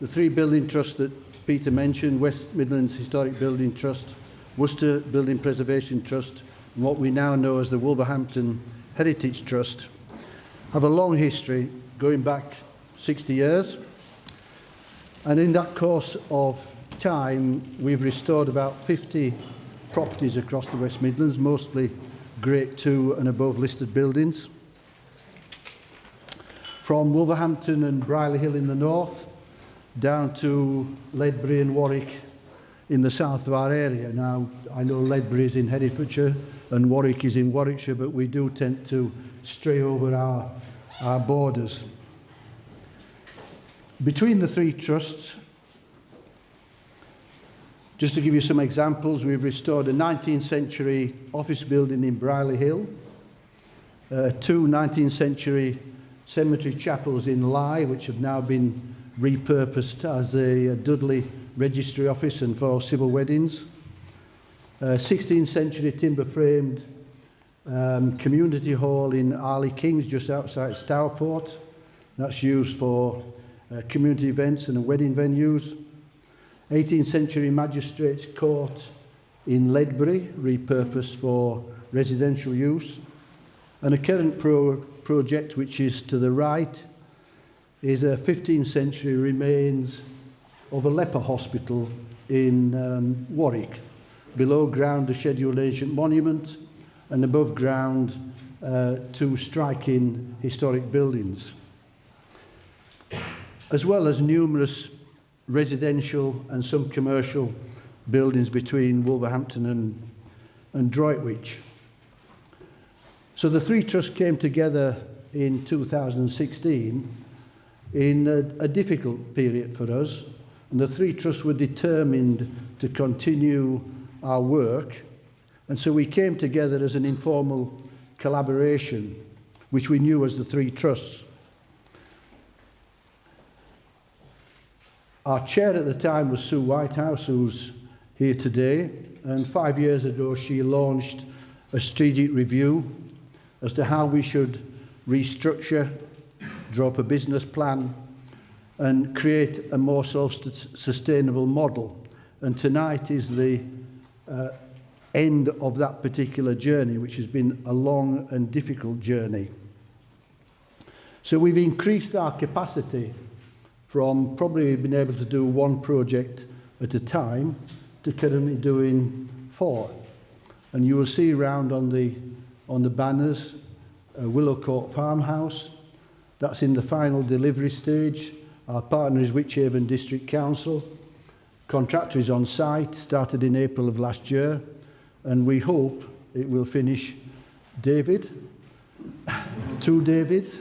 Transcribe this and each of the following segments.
the three building trusts that Peter mentioned, West Midlands Historic Building Trust, Worcester Building Preservation Trust, and what we now know as the Wolverhampton Heritage Trust, have a long history going back 60 years. And in that course of time, we've restored about 50 properties across the West Midlands, mostly Grade 2 and above listed buildings. From Wolverhampton and Brierley Hill in the north, down to Ledbury and Warwick in the south of our area. Now, I know Ledbury is in Herefordshire and Warwick is in Warwickshire, but we do tend to stray over our borders. Between the three trusts, just to give you some examples, we've restored a 19th century office building in Brierley Hill, two 19th century cemetery chapels in Lye, which have now been repurposed as a Dudley registry office and for civil weddings, 16th century timber framed community hall in Arley Kings just outside Stourport. That's used for community events and wedding venues. 18th century magistrates court in Ledbury, repurposed for residential use. And a current project, which is to the right, is a 15th century remains of a leper hospital in Warwick. Below ground, a scheduled ancient monument, and above ground, two striking historic buildings, as well as numerous residential and some commercial buildings between Wolverhampton and Droitwich. So the three trusts came together in 2016 in a difficult period for us, and the three trusts were determined to continue our work, and so we came together as an informal collaboration, which we knew as the three trusts. Our chair at the time was Sue Whitehouse, who's here today, and 5 years ago she launched a strategic review as to how we should restructure, draw up a business plan, and create a more self-sustainable model. And tonight is the end of that particular journey, which has been a long and difficult journey. So we've increased our capacity from probably being able to do one project at a time to currently doing 4. And you will see around on the banners Willow Court Farmhouse. That's in the final delivery stage. Our partner is Wychavon District Council. Contractor is on site, started in April of last year, and we hope it will finish, David, 2 Davids,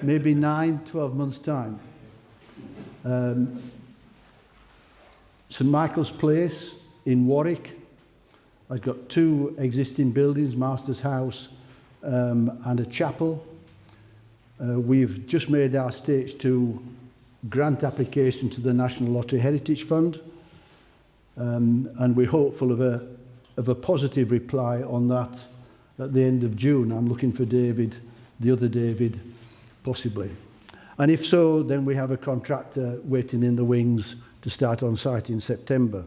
maybe 9-12 months' time. St Michael's Place in Warwick. I've got 2 existing buildings, Master's House and a chapel. We've just made our stage 2 grant application to the National Lottery Heritage Fund, and we're hopeful of a positive reply on that at the end of June. I'm looking for David, the other David, possibly. And if so, then we have a contractor waiting in the wings to start on site in September.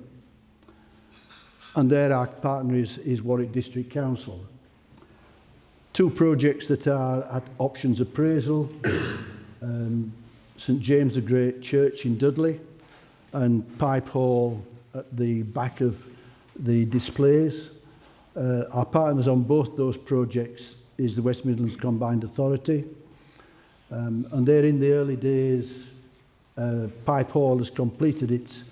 And there our partner is Warwick District Council. 2 projects that are at options appraisal, St James the Great Church in Dudley and Pipe Hall at the back of the displays. Our partners on both those projects is the West Midlands Combined Authority. And they're in the early days. Pipe Hall has completed its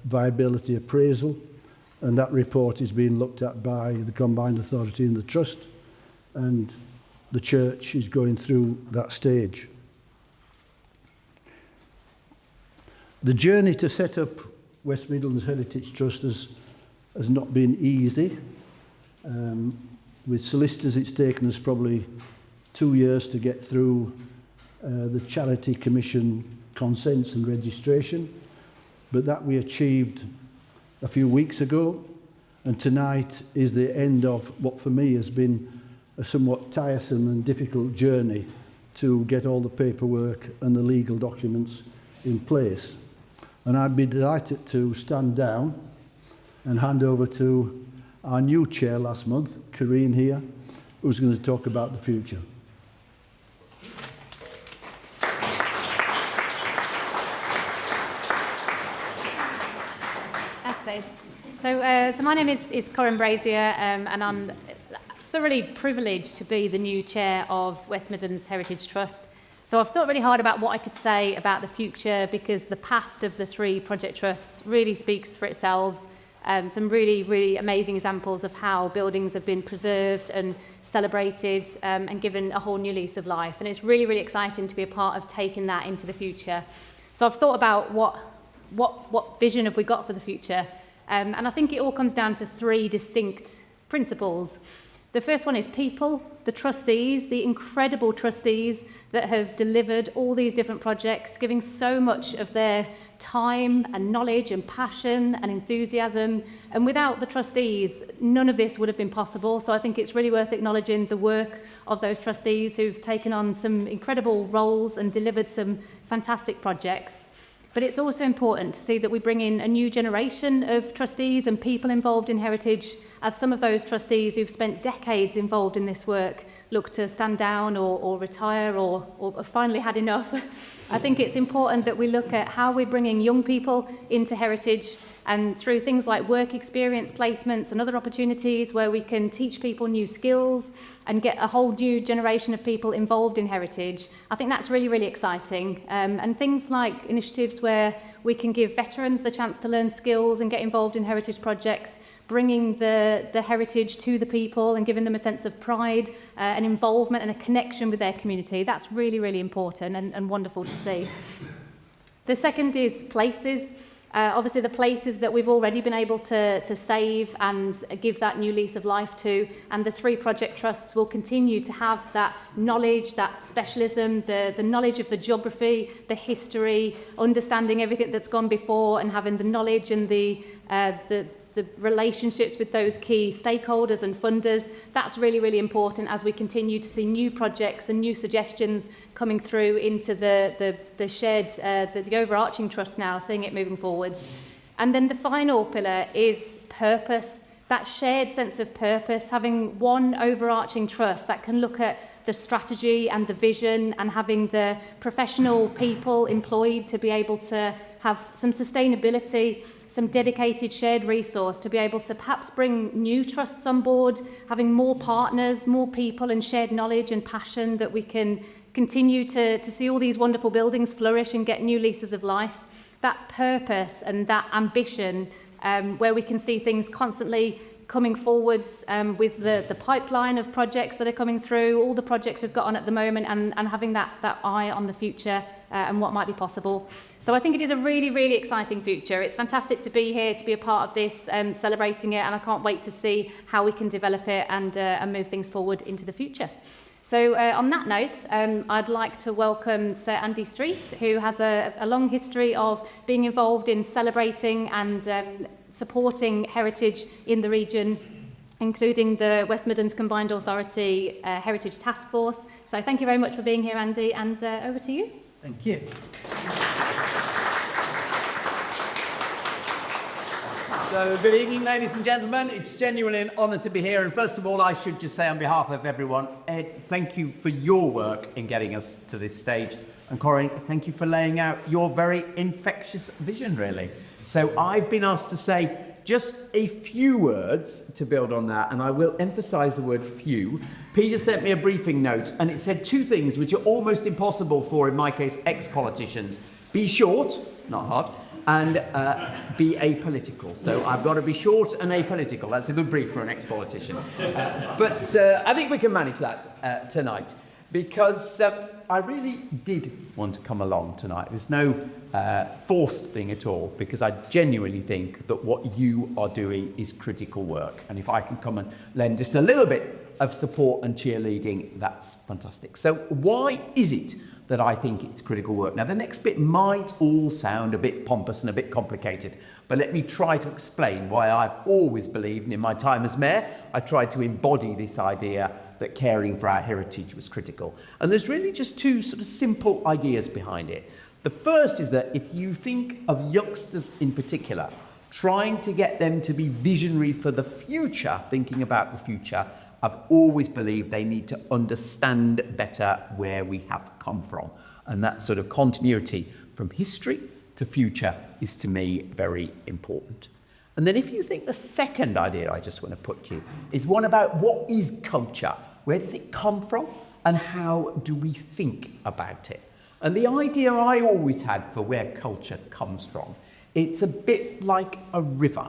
viability appraisal, and that report is being looked at by the Combined Authority and the Trust, and the church is going through that stage. The journey to set up West Midlands Heritage Trust has not been easy. With solicitors, it's taken us probably 2 years to get through the Charity Commission consents and registration, but that we achieved a few weeks ago, and tonight is the end of what for me has been a somewhat tiresome and difficult journey to get all the paperwork and the legal documents in place. And I'd be delighted to stand down and hand over to our new chair last month, Karine here, who's going to talk about the future. So my name is Corinne Brazier, and I'm thoroughly privileged to be the new chair of West Midlands Heritage Trust. So I've thought really hard about what I could say about the future, because the past of the 3 project trusts really speaks for itself. Some really, really amazing examples of how buildings have been preserved and celebrated and given a whole new lease of life. And it's really, really exciting to be a part of taking that into the future. So I've thought about what vision have we got for the future. And I think it all comes down to 3 distinct principles. The first one is people, the trustees, the incredible trustees that have delivered all these different projects, giving so much of their time and knowledge and passion and enthusiasm. And without the trustees, none of this would have been possible. So I think it's really worth acknowledging the work of those trustees who've taken on some incredible roles and delivered some fantastic projects. But it's also important to see that we bring in a new generation of trustees and people involved in heritage, as some of those trustees who've spent decades involved in this work look to stand down or retire or have finally had enough. I think it's important that we look at how we're bringing young people into heritage, and through things like work experience placements and other opportunities where we can teach people new skills and get a whole new generation of people involved in heritage. I think that's really, really exciting. And things like initiatives where we can give veterans the chance to learn skills and get involved in heritage projects, bringing the heritage to the people and giving them a sense of pride and involvement and a connection with their community. That's really, really important and wonderful to see. The second is places. Obviously, the places that we've already been able to save and give that new lease of life to, and the 3 project trusts will continue to have that knowledge, that specialism, the knowledge of the geography, the history, understanding everything that's gone before, and having the knowledge and the relationships with those key stakeholders and funders. That's really, really important as we continue to see new projects and new suggestions coming through into the shared, the overarching trust now, seeing it moving forwards. And then the final pillar is purpose, that shared sense of purpose, having one overarching trust that can look at the strategy and the vision, and having the professional people employed to be able to have some sustainability, some dedicated shared resource to be able to perhaps bring new trusts on board, having more partners, more people and shared knowledge and passion that we can continue to see all these wonderful buildings flourish and get new leases of life. That purpose and that ambition, where we can see things constantly coming forwards with the pipeline of projects that are coming through, all the projects we've got on at the moment, and having that eye on the future and what might be possible. So I think it is a really, really exciting future. It's fantastic to be here, to be a part of this, celebrating it, and I can't wait to see how we can develop it and move things forward into the future. So on that note, I'd like to welcome Sir Andy Street, who has a long history of being involved in celebrating and supporting heritage in the region, including the West Midlands Combined Authority Heritage Task Force. So thank you very much for being here, Andy, and over to you. Thank you. So, good evening, ladies and gentlemen. It's genuinely an honour to be here. And first of all, I should just say on behalf of everyone, Ed, thank you for your work in getting us to this stage. And Corinne, thank you for laying out your very infectious vision, really. So I've been asked to say just a few words to build on that, and I will emphasise the word few. Peter sent me a briefing note, and it said 2 things which are almost impossible for, in my case, ex-politicians. Be short, not hard, and be apolitical. So I've got to be short and apolitical. That's a good brief for an ex-politician. But I think we can manage that tonight, because I really did want to come along tonight. There's no forced thing at all, because I genuinely think that what you are doing is critical work. And if I can come and lend just a little bit of support and cheerleading, that's fantastic. So why is it that I think it's critical work? Now, the next bit might all sound a bit pompous and a bit complicated, but let me try to explain why I've always believed, and in my time as mayor, I tried to embody this idea that caring for our heritage was critical. And there's really just 2 sort of simple ideas behind it. The first is that if you think of youngsters in particular, trying to get them to be visionary for the future, thinking about the future, I've always believed they need to understand better where we have come from. And that sort of continuity from history to future is, to me, very important. And then if you think the second idea I just want to put to you is one about what is culture? Where does it come from? And how do we think about it? And the idea I always had for where culture comes from, it's a bit like a river.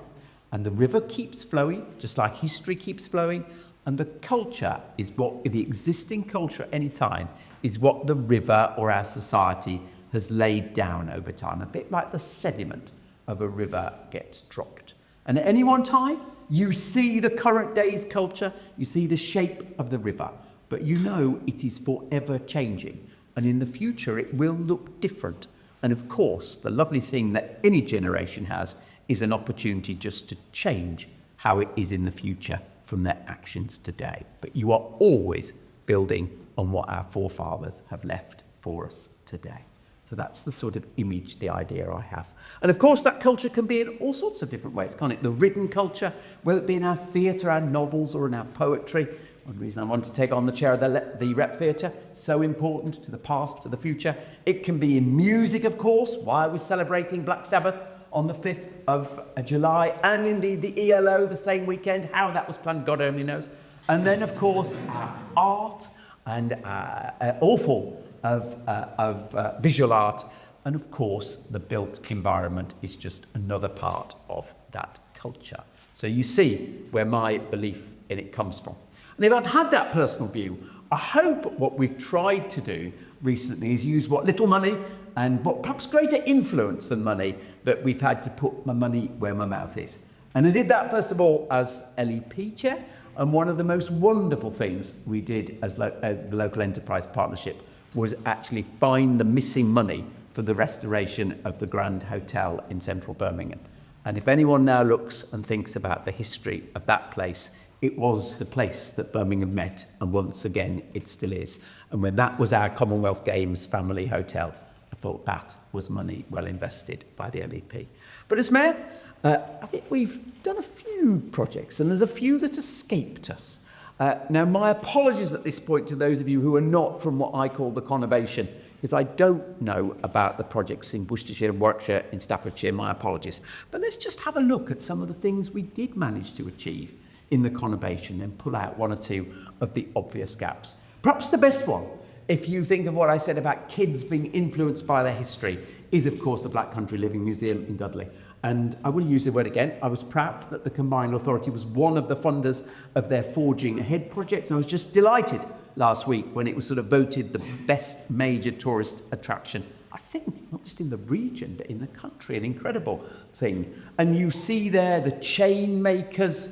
And the river keeps flowing, just like history keeps flowing. And the culture is what, the existing culture at any time, is what the river or our society has laid down over time. A bit like the sediment of a river gets dropped. And at any one time, you see the current day's culture, you see the shape of the river, but you know it is forever changing. And in the future, it will look different. And of course, the lovely thing that any generation has is an opportunity just to change how it is in the future from their actions today. But you are always building on what our forefathers have left for us today. So that's the sort of image, the idea I have. And of course, that culture can be in all sorts of different ways, can't it? The written culture, whether it be in our theatre, our novels, or in our poetry. One reason I wanted to take on the chair of the Rep Theatre, so important to the past, to the future. It can be in music, of course, why we're celebrating Black Sabbath on the 5th of July, and indeed the ELO the same weekend. How that was planned, God only knows. And then, of course, our art and awful of visual art. And of course, the built environment is just another part of that culture. So you see where my belief in it comes from. And if I've had that personal view, I hope what we've tried to do recently is use what little money and what perhaps greater influence than money that we've had to put my money where my mouth is. And I did that, first of all, as LEP chair. And one of the most wonderful things we did as the Local Enterprise Partnership was actually find the missing money for the restoration of the Grand Hotel in central Birmingham. And if anyone now looks and thinks about the history of that place, it was the place that Birmingham met, and once again, it still is. And when that was our Commonwealth Games family hotel, I thought that was money well invested by the LEP. But as Mayor, I think we've done a few projects, and there's a few that escaped us. Now, my apologies at this point to those of you who are not from what I call the conurbation, because I don't know about the projects in Worcestershire and Warwickshire, in Staffordshire, my apologies. But let's just have a look at some of the things we did manage to achieve in the conurbation and pull out one or two of the obvious gaps. Perhaps the best one, if you think of what I said about kids being influenced by their history, is of course the Black Country Living Museum in Dudley. And I will use the word again, I was proud that the Combined Authority was one of the funders of their Forging Ahead project. And I was just delighted last week when it was sort of voted the best major tourist attraction, I think, not just in the region, but in the country, an incredible thing. And you see there the chain makers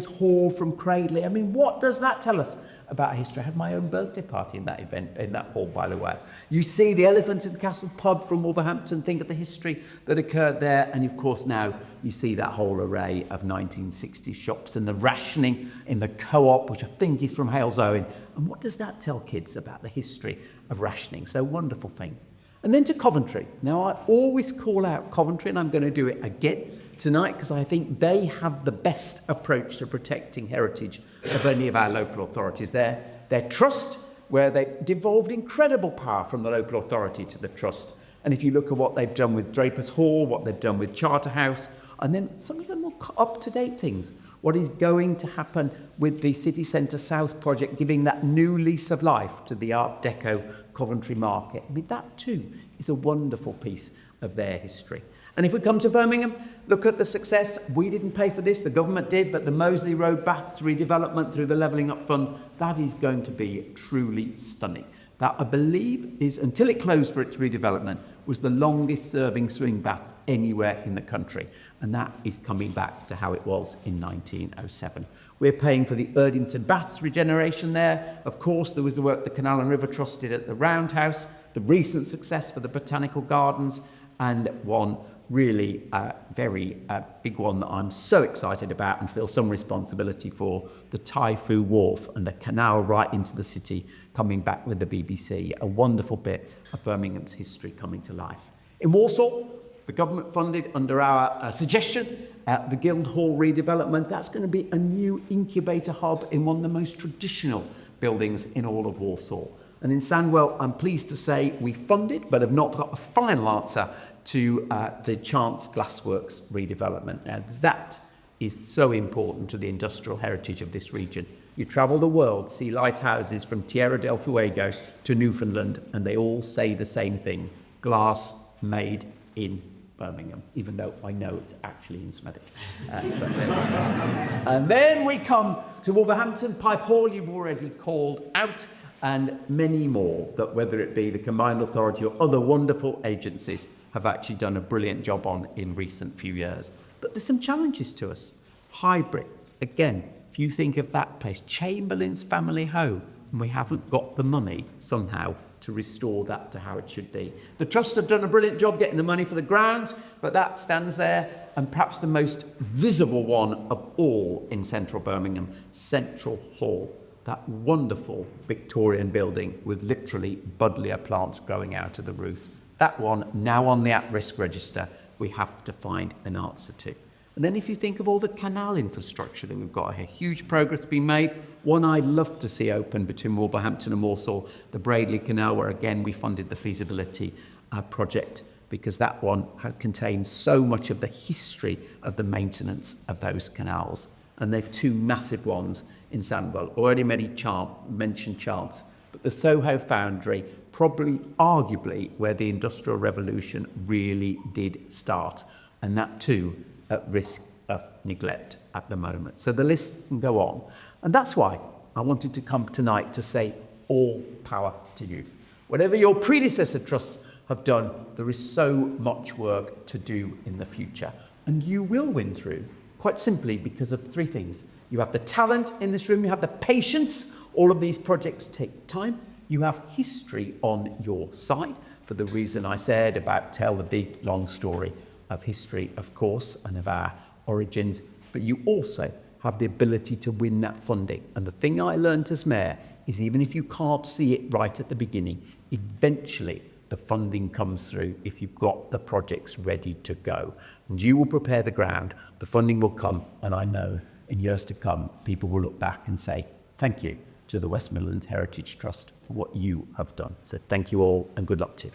hall from Cradley. I mean, what does that tell us about history? I had my own birthday party in that event, in that hall, by the way. You see the Elephant and Castle pub from Wolverhampton, think of the history that occurred there, and of course now you see that whole array of 1960s shops and the rationing in the Co-op, which I think is from Halesowen. And what does that tell kids about the history of rationing? So wonderful thing. And then to Coventry. Now, I always call out Coventry, and I'm going to do it again tonight because I think they have the best approach to protecting heritage of any of our local authorities. Their trust, where they devolved incredible power from the local authority to the trust. And if you look at what they've done with Drapers Hall, what they've done with Charterhouse, and then some of the more up-to-date things, what is going to happen with the City Centre South project, giving that new lease of life to the Art Deco Coventry market. I mean, that too is a wonderful piece of their history. And if we come to Birmingham, look at the success. We didn't pay for this, the government did, but the Moseley Road Baths redevelopment through the Levelling Up Fund, that is going to be truly stunning. That, I believe, is, until it closed for its redevelopment, was the longest serving swing baths anywhere in the country. And that is coming back to how it was in 1907. We're paying for the Erdington Baths regeneration there. Of course, there was the work the Canal and River Trust did at the Roundhouse, the recent success for the Botanical Gardens, and one really a very big one that I'm so excited about and feel some responsibility for, the Tai Fu Wharf and the canal right into the city coming back with the BBC, a wonderful bit of Birmingham's history coming to life. In Warsaw, the government funded under our suggestion the Guildhall redevelopment. That's going to be a new incubator hub in one of the most traditional buildings in all of Warsaw. And in Sandwell, I'm pleased to say we funded, but have not got a final answer to the Chance Glassworks redevelopment. Now, that is so important to the industrial heritage of this region. You travel the world, see lighthouses from Tierra del Fuego to Newfoundland, and they all say the same thing: glass made in Birmingham, even though I know it's actually in Smethwick. And then we come to Wolverhampton, Pipe Hall, you've already called out, and many more that, whether it be the Combined Authority or other wonderful agencies, have actually done a brilliant job on in recent few years. But there's some challenges to us. Highbury, again, if you think of that place, Chamberlain's family home, and we haven't got the money somehow to restore that to how it should be. The Trust have done a brilliant job getting the money for the grounds, but that stands there. And perhaps the most visible one of all in central Birmingham, Central Hall, that wonderful Victorian building with literally buddleia plants growing out of the roof. That one, now on the at-risk register, we have to find an answer to. And then if you think of all the canal infrastructure that we've got here, huge progress being made. One I'd love to see open between Wolverhampton and Walsall, the Braidley Canal, where again we funded the feasibility project, because that one contains so much of the history of the maintenance of those canals. And they've two massive ones in Sandwell. Already mentioned Chance, but the Soho Foundry, probably arguably where the Industrial Revolution really did start, and that too at risk of neglect at the moment. So the list can go on. And that's why I wanted to come tonight to say all power to you. Whatever your predecessor trusts have done, there is so much work to do in the future. And you will win through, quite simply because of three things. You have the talent in this room, you have the patience. All of these projects take time. You have history on your side, for the reason I said about tell the big, long story of history, of course, and of our origins. But you also have the ability to win that funding. And the thing I learned as mayor is even if you can't see it right at the beginning, eventually the funding comes through if you've got the projects ready to go. And you will prepare the ground, the funding will come, and I know in years to come, people will look back and say, thank you to the West Midlands Heritage Trust for what you have done. So thank you all and good luck to you.